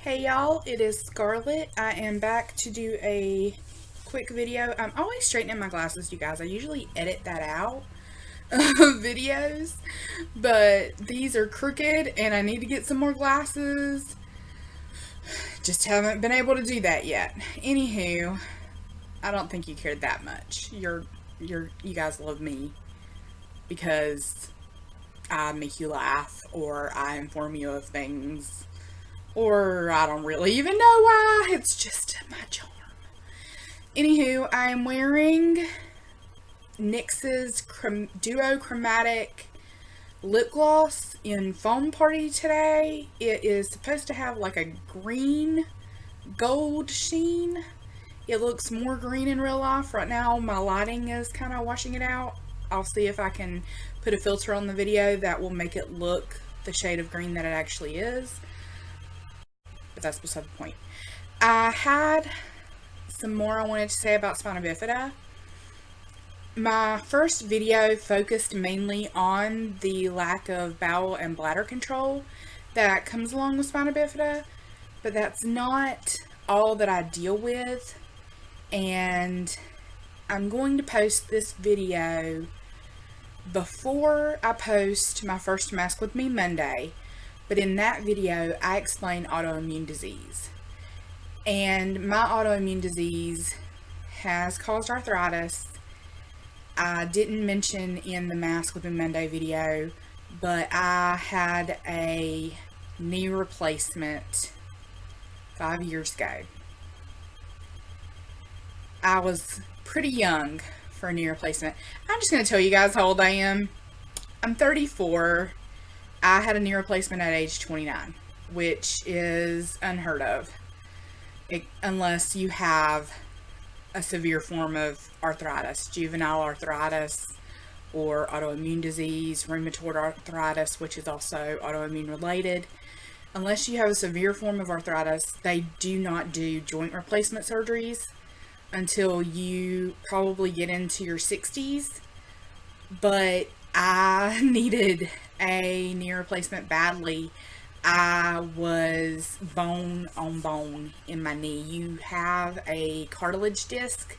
Hey y'all, it is Scarlett. I am back to do a quick video. I'm always straightening my glasses, you guys. I usually edit that out of videos, but these are crooked and I need to get some more glasses. Just haven't been able to do that yet. Anywho, I don't think you cared that much. You guys love me because I make you laugh or I inform you of things. Or I don't really even know why. It's just my charm. Anywho, I'm wearing NYX's Duo Chromatic lip gloss in Foam Party today. It is supposed to have like a green gold sheen. It looks more green in real life. Right now my lighting is kind of washing it out. I'll see if I can put a filter on the video that will make it look the shade of green that it actually is. But that's beside the point. I had some more I wanted to say about Spina Bifida. My first video focused mainly on the lack of bowel and bladder control that comes along with Spina Bifida, but that's not all that I deal with, and I'm going to post this video before I post my first Mask With Me Monday. But in that video, I explain autoimmune disease. And my autoimmune disease has caused arthritis. I didn't mention in the Mask With Me Monday video, but I had a knee replacement 5 years ago. I was pretty young for a knee replacement. I'm just going to tell you guys how old I am. I'm 34. I had a knee replacement at age 29, which is unheard of, unless you have a severe form of arthritis, juvenile arthritis, or autoimmune disease, rheumatoid arthritis, which is also autoimmune related. Unless you have a severe form of arthritis, they do not do joint replacement surgeries until you probably get into your 60s. But I needed a knee replacement badly. I was bone on bone in my knee. You have a cartilage disc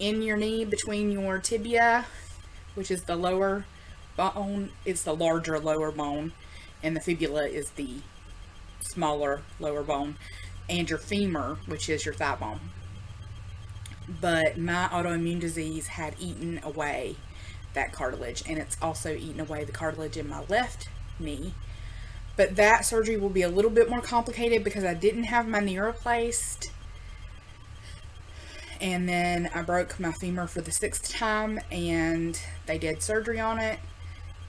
in your knee between your tibia, which is the lower bone. It's the larger lower bone, and the fibula is the smaller lower bone, and your femur, which is your thigh bone. But my autoimmune disease had eaten away that cartilage, and it's also eaten away the cartilage in my left knee. But that surgery will be a little bit more complicated because I didn't have my knee replaced, and then I broke my femur for the 6th time, and they did surgery on it,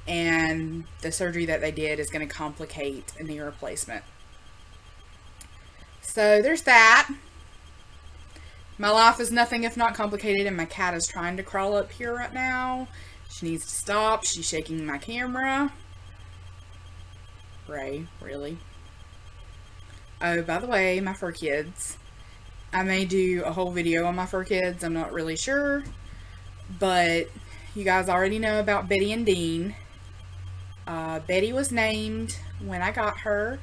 and the surgery that they did is going to complicate a knee replacement. So there's that. My life is nothing if not complicated, and my cat is trying to crawl up here right now. She needs to stop. She's shaking my camera. Ray, really? Oh, by the way, my fur kids. I may do a whole video on my fur kids. I'm not really sure. But you guys already know about Betty and Dean. Betty was named when I got her.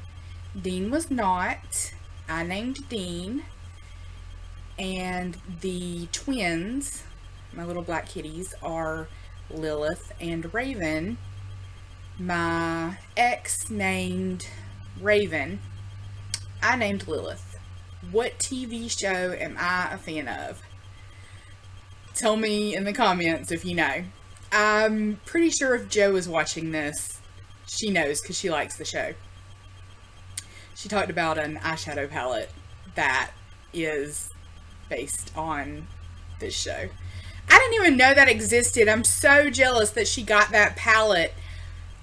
Dean was not. I named Dean. And the twins, my little black kitties, are Lilith and Raven. My ex named Raven. I named Lilith. What TV show am I a fan of? Tell me in the comments if you know. I'm pretty sure if Jo is watching this, she knows because she likes the show. She talked about an eyeshadow palette that is based on this show. I didn't even know that existed. I'm so jealous that she got that palette.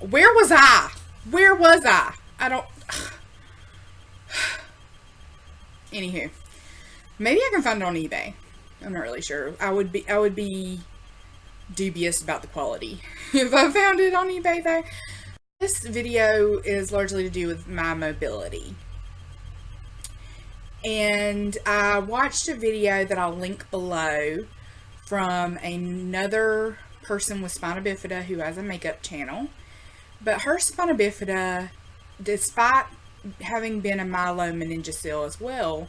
Where was I? Where was I? I don't... Anywho. Maybe I can find it on eBay. I'm not really sure. I would be dubious about the quality if I found it on eBay though. This video is largely to do with my mobility. And I watched a video that I'll link below from another person with Spina Bifida who has a makeup channel. But her Spina Bifida, despite having been a myelomeningocele as well,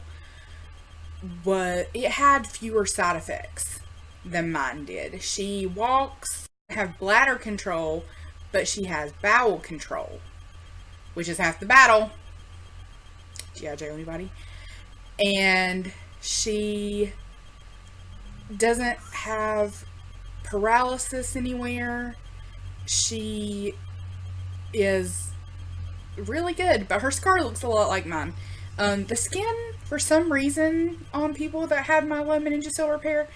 it had fewer side effects than mine did. She walks, have bladder control, but she has bowel control, which is half the battle. G.I. Joe, anybody? And she doesn't have paralysis anywhere. She is really good, but her scar looks a lot like mine. The skin, for some reason, on people that had myelomeningocele repair,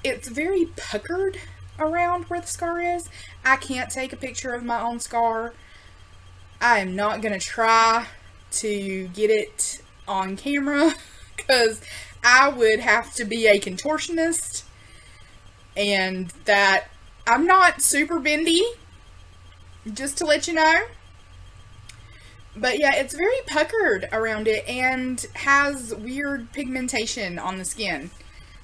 it's very puckered around where the scar is. I can't take a picture of my own scar. I am not going to try to get it on camera because I would have to be a contortionist, and that I'm not super bendy, just to let you know. But yeah, it's very puckered around it and has weird pigmentation on the skin.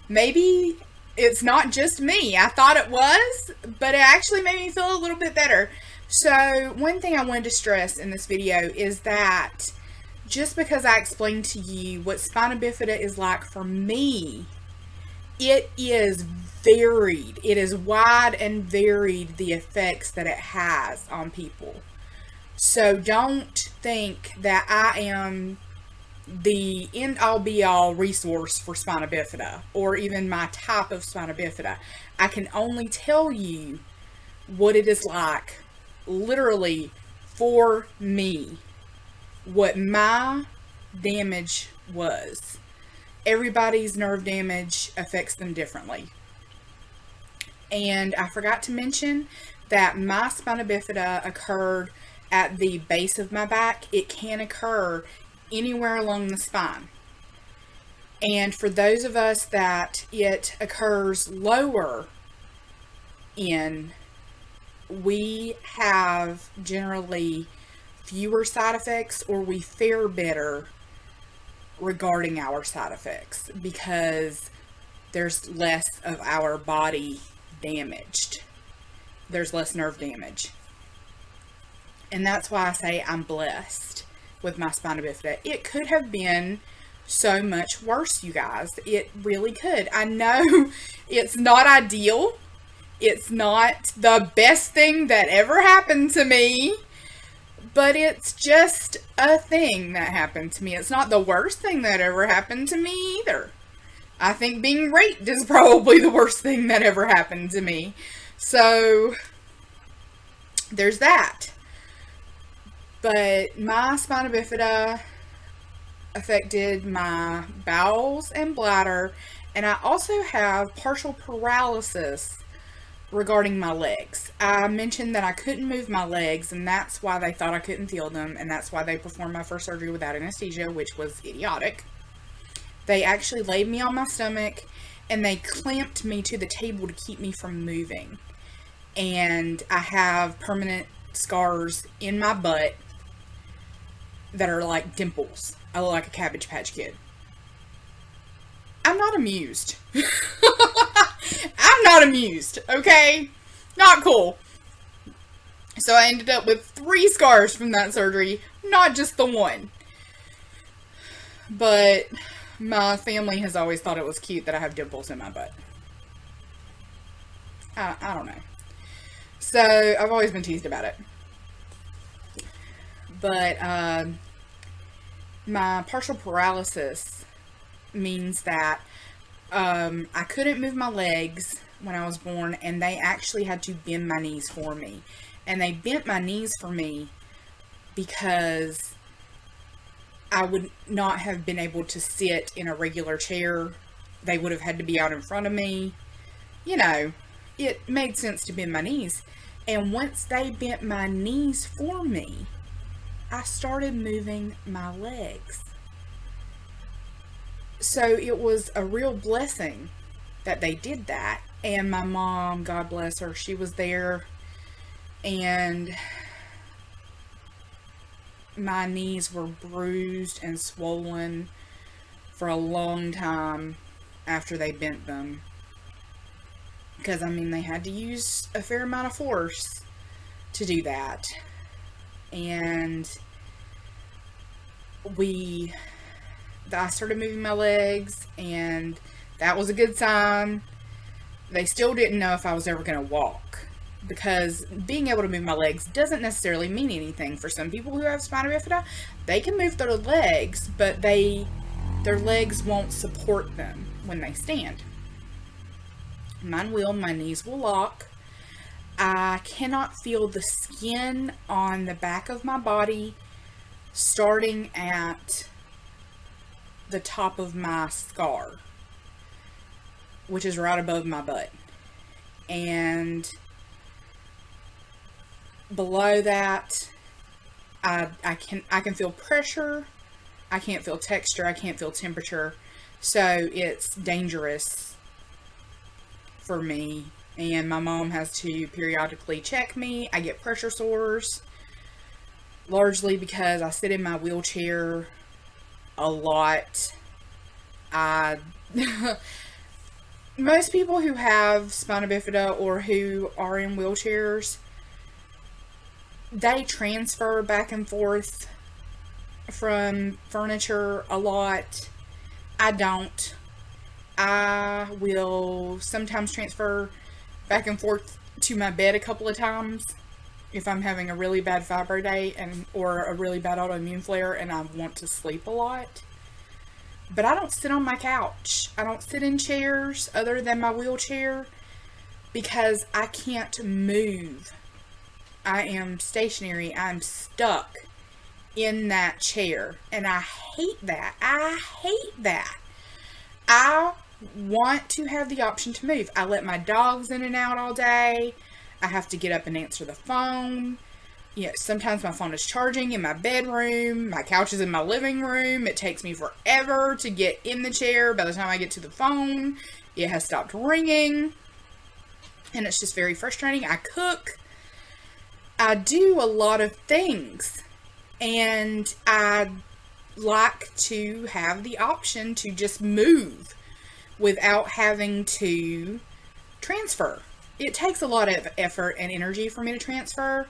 Maybe it's not just me. I thought it was, but it actually made me feel a little bit better. So one thing I wanted to stress in this video is that just because I explained to you what Spina Bifida is like for me, it is varied. It is wide and varied, the effects that it has on people. So don't think that I am the end-all be-all resource for Spina Bifida, or even my type of Spina Bifida. I can only tell you what it is like, literally, for me, what my damage was. Everybody's nerve damage affects them differently. And I forgot to mention that my Spina Bifida occurred at the base of my back. It can occur anywhere along the spine. And for those of us that it occurs lower in, we have generally fewer side effects, or we fare better regarding our side effects because there's less of our body damaged. There's less nerve damage. And that's why I say I'm blessed with my Spina Bifida. It could have been so much worse, you guys. It really could. I know it's not ideal. It's not the best thing that ever happened to me. But it's just a thing that happened to me. It's not the worst thing that ever happened to me either. I think being raped is probably the worst thing that ever happened to me. So there's that. But my Spina Bifida affected my bowels and bladder, and I also have partial paralysis regarding my legs. I mentioned that I couldn't move my legs, and that's why they thought I couldn't feel them, and that's why they performed my first surgery without anesthesia, which was idiotic. They actually laid me on my stomach, and they clamped me to the table to keep me from moving. And I have permanent scars in my butt that are like dimples. I look like a Cabbage Patch Kid. I'm not amused. I'm not amused, okay? Not cool. So I ended up with 3 scars from that surgery, not just the one. But my family has always thought it was cute that I have dimples in my butt. I don't know. So I've always been teased about it. But my partial paralysis means that I couldn't move my legs when I was born, and they actually had to bend my knees for me. And they bent my knees for me because I would not have been able to sit in a regular chair. They would have had to be out in front of me. You know, it made sense to bend my knees. And once they bent my knees for me, I started moving my legs. So it was a real blessing that they did that. And my mom, God bless her, she was there, and my knees were bruised and swollen for a long time after they bent them. Because, I mean, they had to use a fair amount of force to do that. And I started moving my legs, and that was a good sign. They still didn't know if I was ever going to walk, because being able to move my legs doesn't necessarily mean anything. For some people who have spina bifida, they can move their legs, but their legs won't support them when they stand. Mine will. My knees will lock. I cannot feel the skin on the back of my body starting at the top of my scar, which is right above my butt. And below that, I can feel pressure. I can't feel texture. I can't feel temperature. So it's dangerous for me. And my mom has to periodically check me. I get pressure sores, largely because I sit in my wheelchair a lot. Most people who have spina bifida or who are in wheelchairs, they transfer back and forth from furniture a lot. I don't. I will sometimes transfer back and forth to my bed a couple of times if I'm having a really bad fibro day or a really bad autoimmune flare and I want to sleep a lot. But I don't sit on my couch. I don't sit in chairs other than my wheelchair because I can't move. I am stationary. I'm stuck in that chair, and I hate that. I hate that. I want to have the option to move. I let my dogs in and out all day. I have to get up and answer the phone. You know, sometimes my phone is charging in my bedroom. My couch is in my living room. It takes me forever to get in the chair. By the time I get to the phone, it has stopped ringing. And it's just very frustrating. I cook. I do a lot of things. And I like to have the option to just move without having to transfer. It takes a lot of effort and energy for me to transfer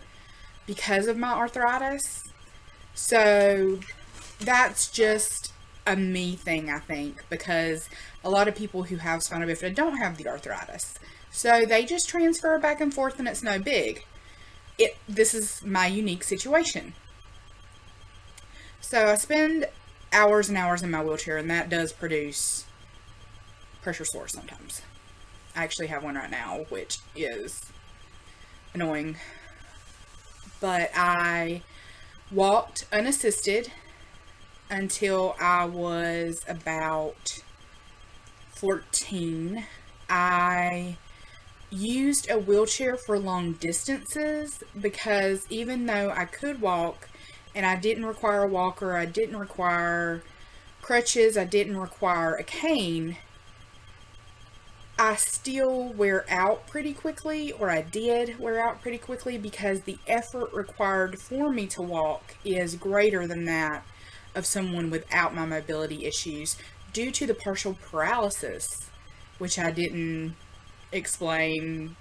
because of my arthritis. So that's just a me thing, I think, because a lot of people who have spina bifida don't have the arthritis. So they just transfer back and forth and it's no big. This is my unique situation. So I spend hours and hours in my wheelchair, and that does produce pressure sores sometimes. I actually have one right now, which is annoying. But I walked unassisted until I was about 14. I used a wheelchair for long distances because even though I could walk and I didn't require a walker, I didn't require crutches, I didn't require a cane, I still wear out pretty quickly, or I did wear out pretty quickly because the effort required for me to walk is greater than that of someone without my mobility issues due to the partial paralysis, which I didn't explain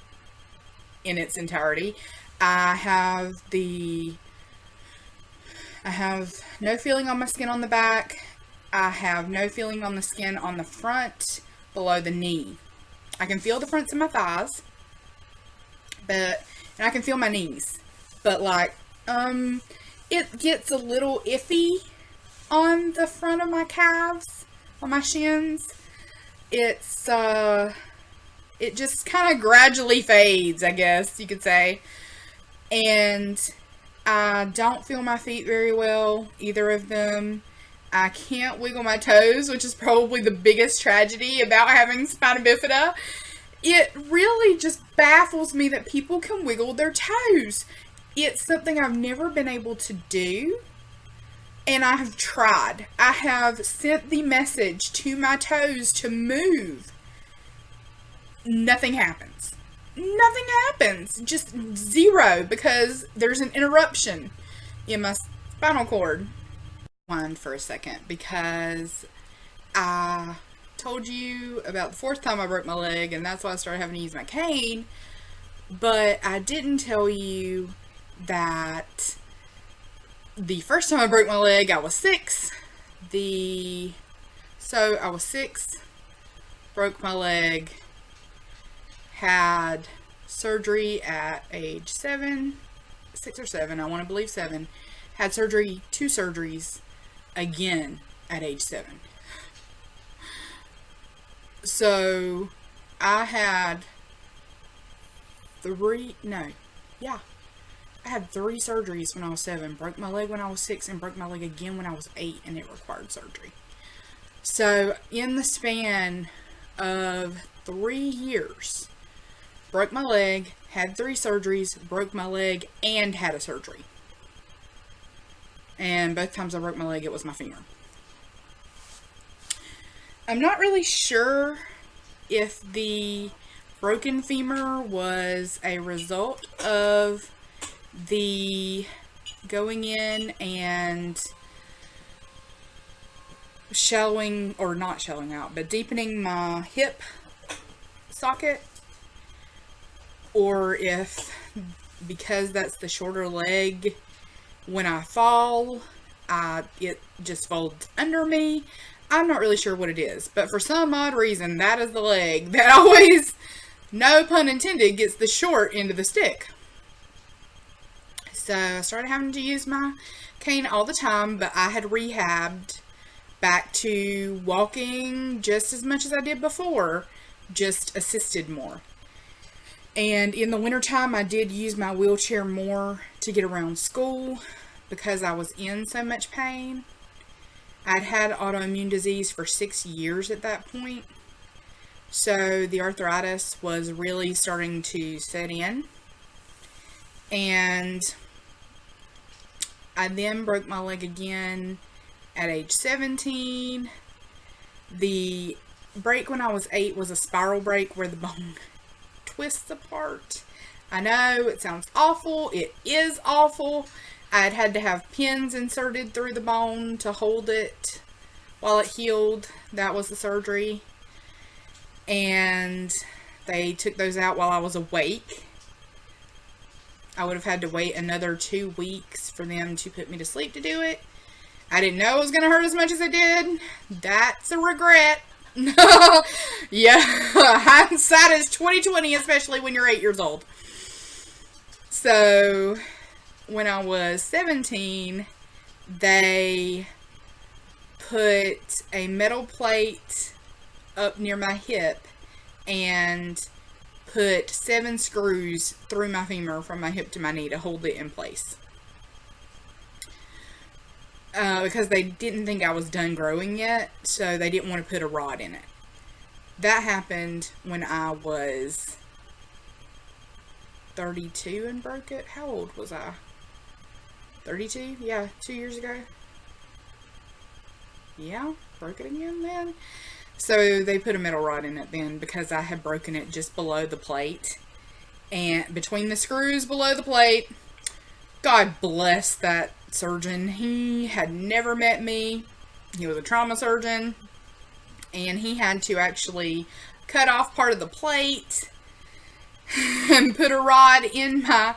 in its entirety. I have no feeling on my skin on the back. I have no feeling on the skin on the front below the knee. I can feel the fronts of my thighs, and I can feel my knees, but it gets a little iffy on the front of my calves, on my shins. It just kind of gradually fades, I guess you could say. And I don't feel my feet very well, either of them. I can't wiggle my toes, which is probably the biggest tragedy about having spina bifida. It really just baffles me that people can wiggle their toes. It's something I've never been able to do, and I have tried. I have sent the message to my toes to move. Nothing happens. Nothing happens. Just zero, because there's an interruption in my spinal cord. For a second, because I told you about the fourth time I broke my leg, and that's why I started having to use my cane, but I didn't tell you that The first time I broke my leg, I was 6. I was 6, broke my leg, had surgery at age 7, 6 or 7, I want to believe 7. Had surgery, 2 surgeries, again at age 7. So I had I had 3 surgeries when I was 7. Broke my leg when I was 6 and broke my leg again when I was 8, and it required surgery. So in the span of 3 years, broke my leg, had 3 surgeries, broke my leg, and had a surgery. And both times I broke my leg, it was my femur. I'm not really sure if the broken femur was a result of the going in and shallowing, or not shallowing out, but deepening my hip socket, or if because that's the shorter leg, when I fall, it just folds under me. I'm not really sure what it is, but for some odd reason, that is the leg that always, no pun intended, gets the short end of the stick. So I started having to use my cane all the time, but I had rehabbed back to walking just as much as I did before, just assisted more. And in the wintertime, I did use my wheelchair more to get around school because I was in so much pain. I'd had autoimmune disease for 6 years at that point, so the arthritis was really starting to set in. And I then broke my leg again at age 17. The break when I was 8 was a spiral break where the bone twists apart. I know it sounds awful. It is awful. I'd had to have pins inserted through the bone to hold it while it healed. That was the surgery. And they took those out while I was awake. I would have had to wait another 2 weeks for them to put me to sleep to do it. I didn't know it was going to hurt as much as it did. That's a regret. Yeah, hindsight is 20/20, especially when you're 8 years old. So when I was 17, they put a metal plate up near my hip and put 7 screws through my femur from my hip to my knee to hold it in place. Because they didn't think I was done growing yet, so they didn't want to put a rod in it. That happened when I was 32 and broke it. How old was I? 32? Yeah, 2 years ago. Yeah, broke it again then. So they put a metal rod in it then because I had broken it just below the plate. And between the screws below the plate, God bless that surgeon. He had never met me. He was a trauma surgeon. And he had to actually cut off part of the plate and put a rod in my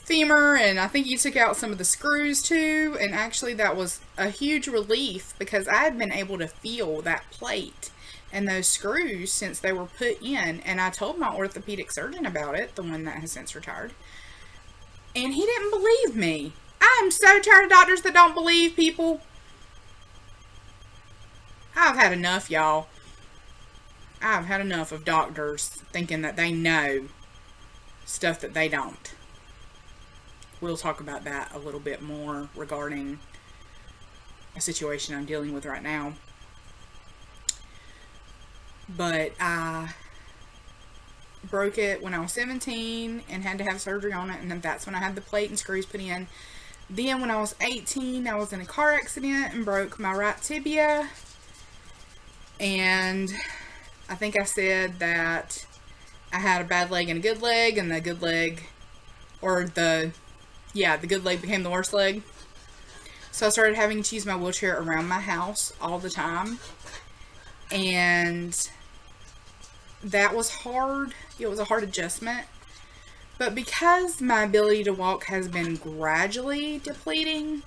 femur, and I think he took out some of the screws too. And actually that was a huge relief because I had been able to feel that plate and those screws since they were put in. And I told my orthopedic surgeon about it, the one that has since retired, and he didn't believe me. I'm so tired of doctors that don't believe people. I've had enough, y'all. I've had enough of doctors thinking that they know stuff that they don't. We'll talk about that a little bit more regarding a situation I'm dealing with right now. But I broke it when I was 17 and had to have surgery on it, and then that's when I had the plate and screws put in. Then when I was 18, I was in a car accident and broke my right tibia. And I think I said that I had a bad leg and a good leg, and the good leg, the good leg became the worst leg. So I started having to use my wheelchair around my house all the time. And that was hard. It was a hard adjustment. But because my ability to walk has been gradually depleting,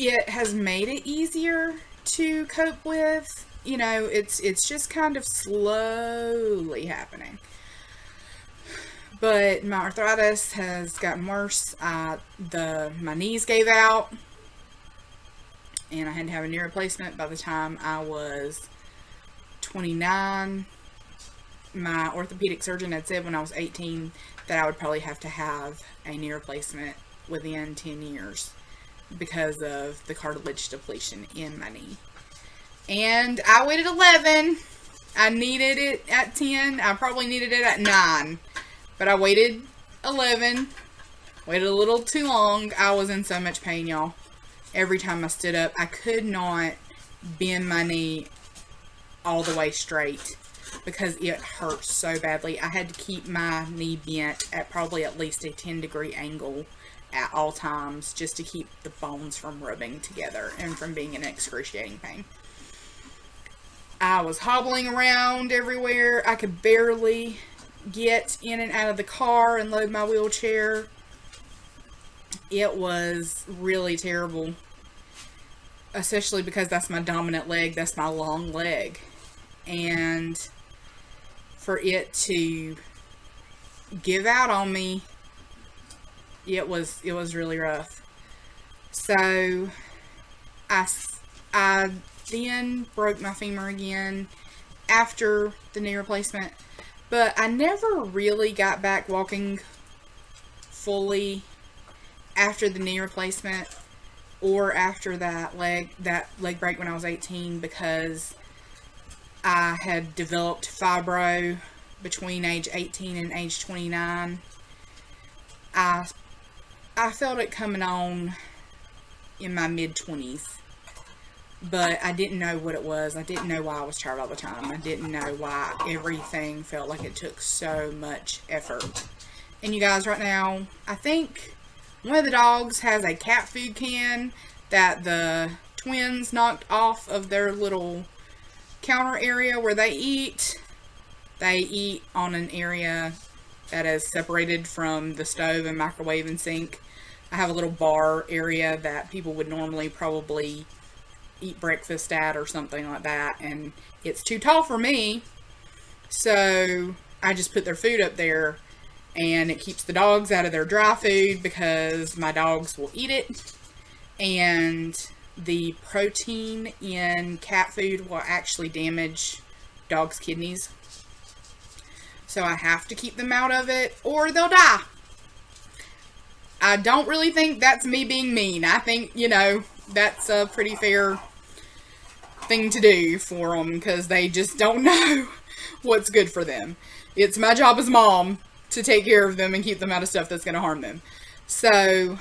it has made it easier to cope with. You know, it's just kind of slowly happening. But my arthritis has gotten worse. My knees gave out, and I had to have a knee replacement by the time I was 29. My orthopedic surgeon had said when I was 18 that I would probably have to have a knee replacement within 10 years because of the cartilage depletion in my knee. And I waited 11. I needed it at 10. I probably needed it at 9. But I waited 11. Waited a little too long. I was in so much pain, y'all. Every time I stood up, I could not bend my knee all the way straight because it hurt so badly. I had to keep my knee bent at probably at least a 10-degree angle at all times just to keep the bones from rubbing together and from being in excruciating pain. I was hobbling around everywhere. I could barely get in and out of the car and load my wheelchair. It was really terrible, especially because that's my dominant leg. That's my long leg. And for it to give out on me, it was really rough. So I then broke my femur again after the knee replacement, but I never really got back walking fully after the knee replacement or after that leg break when I was 18, because I had developed fibro between age 18 and age 29. I felt it coming on in my mid-20s, but I didn't know what it was. I didn't know why I was tired all the time. I didn't know why everything felt like it took so much effort. And you guys, right now, I think one of the dogs has a cat food can that the twins knocked off of their little counter area where they eat. They eat on an area that is separated from the stove and microwave and sink. I have a little bar area that people would normally probably eat breakfast at or something like that, and it's too tall for me, so I just put their food up there, and it keeps the dogs out of their dry food because my dogs will eat it, and the protein in cat food will actually damage dogs' kidneys, so I have to keep them out of it or they'll die. I don't really think that's me being mean. I think, you know, that's a pretty fair thing to do for them because they just don't know what's good for them. It's my job as mom to take care of them and keep them out of stuff that's going to harm them. So,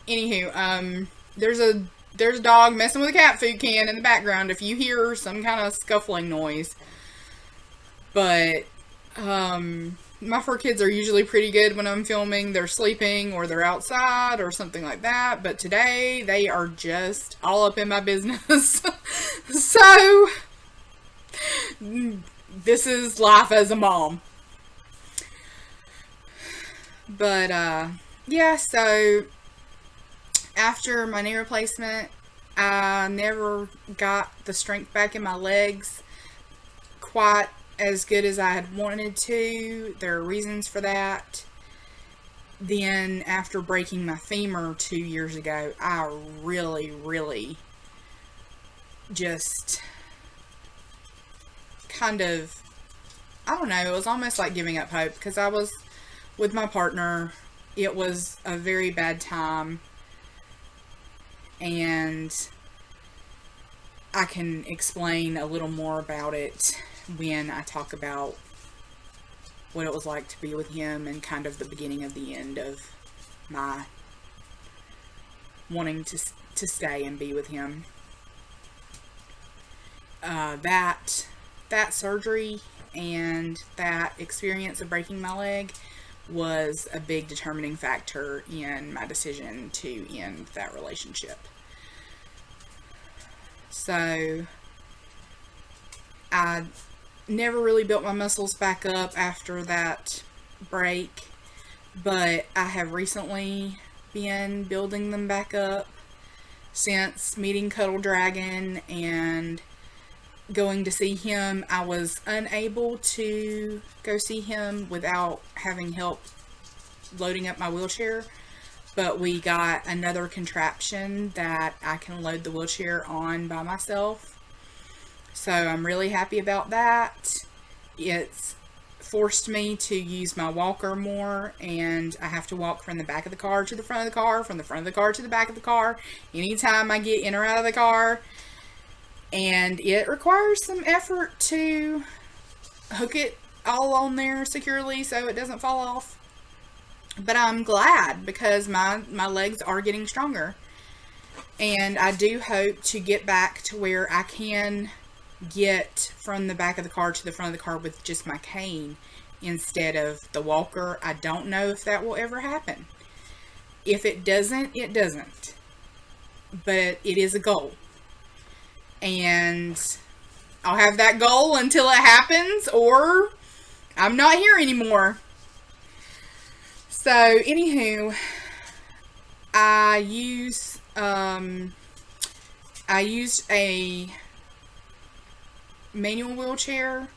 anywho, there's a dog messing with a cat food can in the background if you hear some kind of scuffling noise. But, my 4 kids are usually pretty good when I'm filming. They're sleeping or they're outside or something like that. But today, they are just all up in my business. So, this is life as a mom. But, yeah, so after my knee replacement, I never got the strength back in my legs quite as good as I had wanted to. There are reasons for that. Then after breaking my femur 2 years ago, I really just kind of, I don't know, it was almost like giving up hope because I was with my partner. It was a very bad time, and I can explain a little more about it when I talk about what it was like to be with him and kind of the beginning of the end of my wanting to stay and be with him. That surgery and that experience of breaking my leg was a big determining factor in my decision to end that relationship. So I never really built my muscles back up after that break, but I have recently been building them back up. since meeting Cuddle Dragon and going to see him. I was unable to go see him without having help loading up my wheelchair, but we got another contraption that I can load the wheelchair on by myself. So I'm really happy about that. It's forced me to use my walker more, and I have to walk from the back of the car to the front of the car, from the front of the car to the back of the car, anytime I get in or out of the car. And it requires some effort to hook it all on there securely so it doesn't fall off. But I'm glad, because my legs are getting stronger. And I do hope to get back to where I can get from the back of the car to the front of the car with just my cane instead of the walker. I don't know if that will ever happen. If it doesn't, it doesn't. But it is a goal. And I'll have that goal until it happens, or I'm not here anymore. So, anywho, I used a manual wheelchair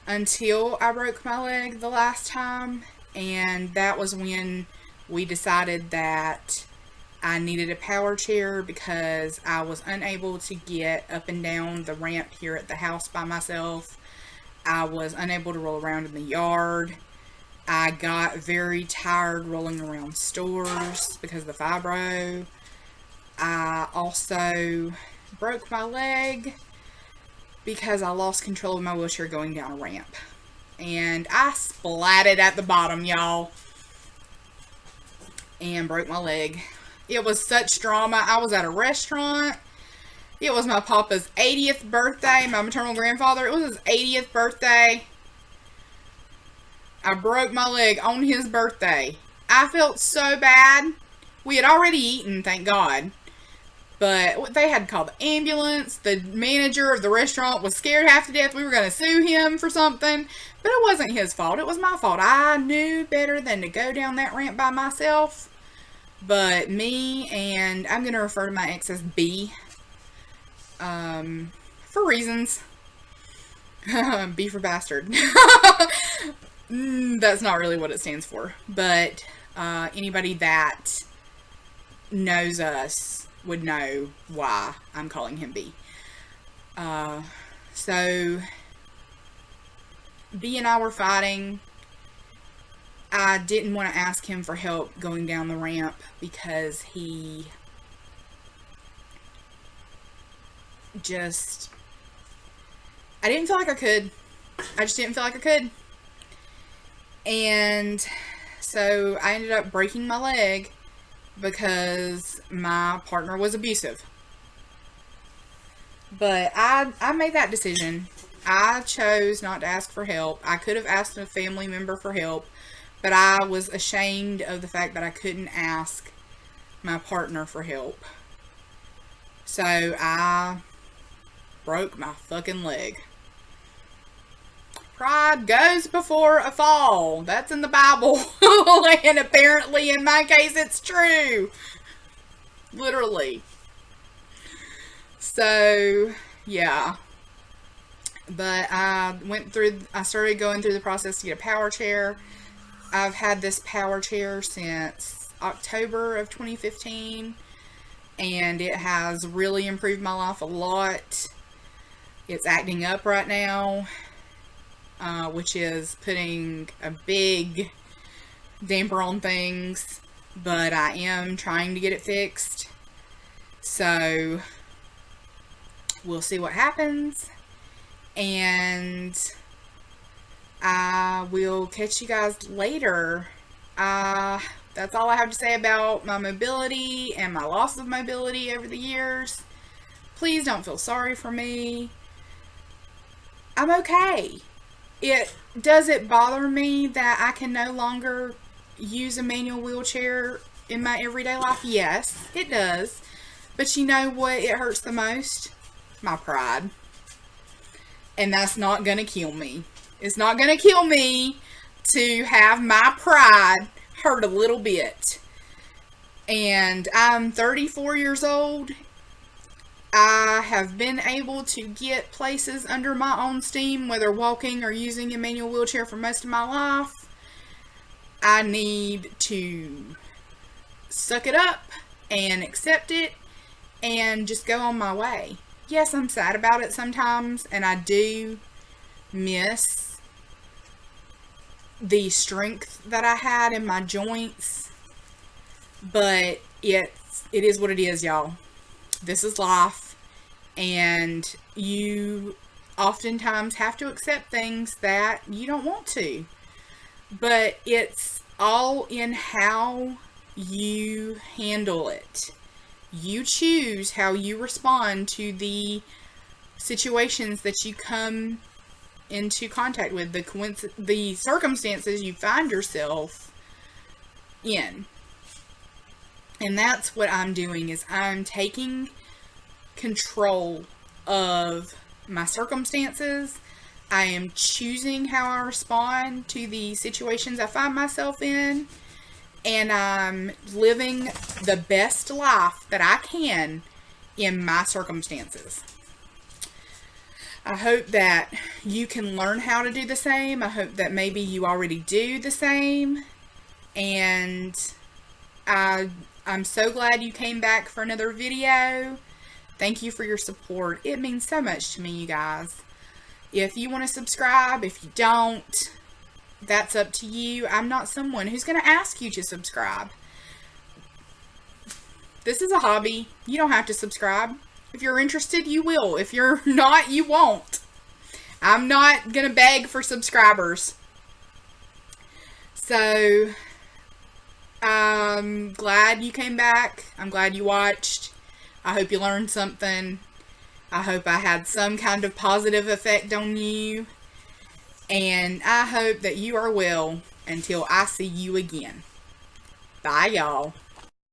until I broke my leg the last time, and that was when we decided that I needed a power chair because I was unable to get up and down the ramp here at the house by myself. I was unable to roll around in the yard. I got very tired rolling around stores because of the fibro. I also broke my leg because I lost control of my wheelchair going down a ramp. And I splatted at the bottom, y'all. And broke my leg. It was such drama. I was at a restaurant. It was my papa's 80th birthday. My maternal grandfather. It was his 80th birthday. I broke my leg on his birthday. I felt so bad. We had already eaten, thank God. But they had to call the ambulance. The manager of the restaurant was scared half to death we were going to sue him for something. But it wasn't his fault. It was my fault. I knew better than to go down that ramp by myself. But me, and I'm going to refer to my ex as B. For reasons. B for bastard. That's not really what it stands for. But anybody that knows us would know why I'm calling him B. So, B and I were fighting. I didn't want to ask him for help going down the ramp because he just... I didn't feel like I could. I just didn't feel like I could. And so I ended up breaking my leg because my partner was abusive. But I made that decision. I chose not to ask for help. I could have asked a family member for help, but I was ashamed of the fact that I couldn't ask my partner for help. So I broke my fucking leg. Pride goes before a fall. That's in the Bible. And apparently in my case it's true. Literally. So, yeah. But I started going through the process to get a power chair. I've had this power chair since October of 2015. And it has really improved my life a lot. It's acting up right now. Which is putting a big damper on things, but I am trying to get it fixed, so we'll see what happens, and I will catch you guys later. That's all I have to say about my mobility and my loss of mobility over the years. Please don't feel sorry for me. I'm okay. Does it bother me that I can no longer use a manual wheelchair in my everyday life? Yes, it does. But you know what it hurts the most? My pride. And that's not going to kill me. It's not going to kill me to have my pride hurt a little bit. And I'm 34 years old. I have been able to get places under my own steam, whether walking or using a manual wheelchair for most of my life. I need to suck it up and accept it and just go on my way. Yes, I'm sad about it sometimes, and I do miss the strength that I had in my joints, but it is what it is, y'all. This is life, and you oftentimes have to accept things that you don't want to, but it's all in how you handle it. You choose how you respond to the situations that you come into contact with, the circumstances you find yourself in. And that's what I'm doing, is I'm taking control of my circumstances. I am choosing how I respond to the situations I find myself in. And I'm living the best life that I can in my circumstances. I hope that you can learn how to do the same. I hope that maybe you already do the same. And I'm so glad you came back for another video. Thank you for your support. It means so much to me, you guys. If you want to subscribe, if you don't, that's up to you. I'm not someone who's going to ask you to subscribe. This is a hobby. You don't have to subscribe. If you're interested, you will. If you're not, you won't. I'm not going to beg for subscribers. So, I'm glad you came back. I'm glad you watched. I hope you learned something. I hope I had some kind of positive effect on you. And I hope that you are well until I see you again. Bye, y'all.